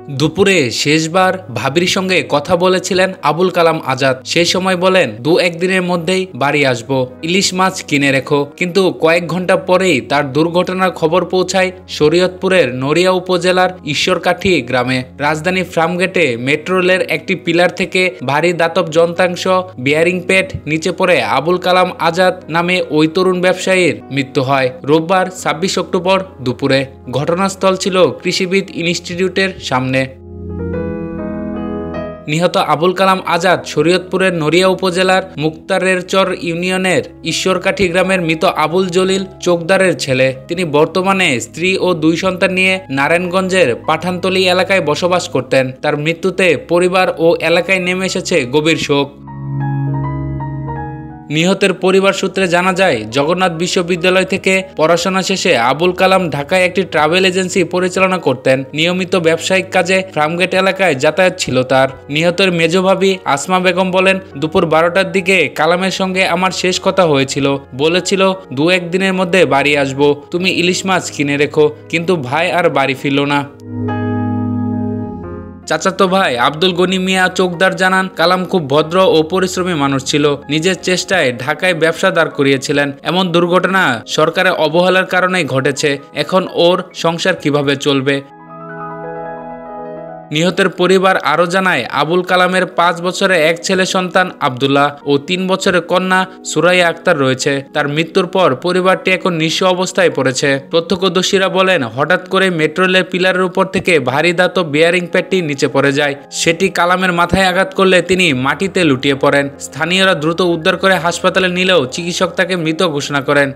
দুপুরে শেষবার ভাবির সঙ্গে কথা বলেছিলেন আবুল কালাম আজাদ। সেই সময় বলেন, 2-1 দিনের মধ্যেই বাড়ি আসব, ইলিশ মাছ কিনে রেখো। কিন্তু কয়েক ঘন্টা পরেই তার দুর্ঘটনার খবর পৌঁছায় শরীয়তপুরের নড়িয়া উপজেলার ঈশ্বরকাঠি গ্রামে। রাজধানী ফার্মগেটে মেট্রো রেলের একটি পিলার থেকে ভারী ধাতব যন্ত্রাংশ বিয়ারিং প্যাড নিচে পড়ে আবুল কালাম আজাদ নামে ওই তরুণ ব্যবসায়ীর মৃত্যু হয় রোববার 26 অক্টোবর দুপুরে। ঘটনাস্থল ছিল কৃষিবিদ ইনস্টিটিউটের সামনে। নিহত আবুল কালাম আজাদ শরীয়তপুরের নড়িয়া উপজেলার মুক্তারেরচর ইউনিয়নের ঈশ্বরকাঠি গ্রামের মৃত আবুল জলিল চোকদারের ছেলে। তিনি বর্তমানে স্ত্রী ও 2 সন্তান নিয়ে নারায়ণগঞ্জের পাঠানতলী এলাকায় বসবাস করতেন। তার মৃত্যুতে পরিবার ও এলাকায় নেমে এসেছে গভীর শোক। নিহতের পরিবার সূত্রে জানা যায়, জগন্নাথ বিশ্ববিদ্যালয় থেকে পড়াশোনা শেষে আবুল কালাম ঢাকায় একটি ট্রাভেল এজেন্সি পরিচালনা করতেন। নিয়মিত ব্যবসায়িক কাজে ফার্মগেট এলাকায় যাতায়াত ছিল তার। নিহতের মেজ ভাবি আসমা বেগম বলেন, দুপুর 12টার দিকে কালামের সঙ্গে আমার শেষ কথা হয়েছিল। বলেছিল 2-1 দিনের মধ্যে বাড়ি আসবো, তুমি ইলিশ মাছ কিনে রেখো। কিন্তু ভাই আর বাড়ি ফিরল না। চাচাতো ভাই আব্দুল গনি মিয়া চোকদার জানান, কালাম খুব ভদ্র ও পরিশ্রমী মানুষ ছিল। নিজের চেষ্টায় ঢাকায় ব্যবসা দাঁড় করিয়েছিলেন। এমন দুর্ঘটনা সরকারের অবহেলার কারণেই ঘটেছে। এখন ওর সংসার কিভাবে চলবে? নিহতের পরিবার আরও জানায়, আবুল কালামের 5 বছরের এক ছেলে সন্তান আব্দুল্লাহ ও 3 বছরের কন্যা সুরাইয়া আক্তার রয়েছে। তার মৃত্যুর পর পরিবারটি এখন নিঃস্ব অবস্থায় পড়েছে। প্রত্যক্ষদর্শীরা বলেন, হঠাৎ করে মেট্রো রেলের পিলারের উপর থেকে ভারী ধাতব বিয়ারিং প্যাডটি নিচে পড়ে যায়। সেটি কালামের মাথায় আঘাত করলে তিনি মাটিতে লুটিয়ে পড়েন। স্থানীয়রা দ্রুত উদ্ধার করে হাসপাতালে নিলেও চিকিৎসক তাকে মৃত ঘোষণা করেন।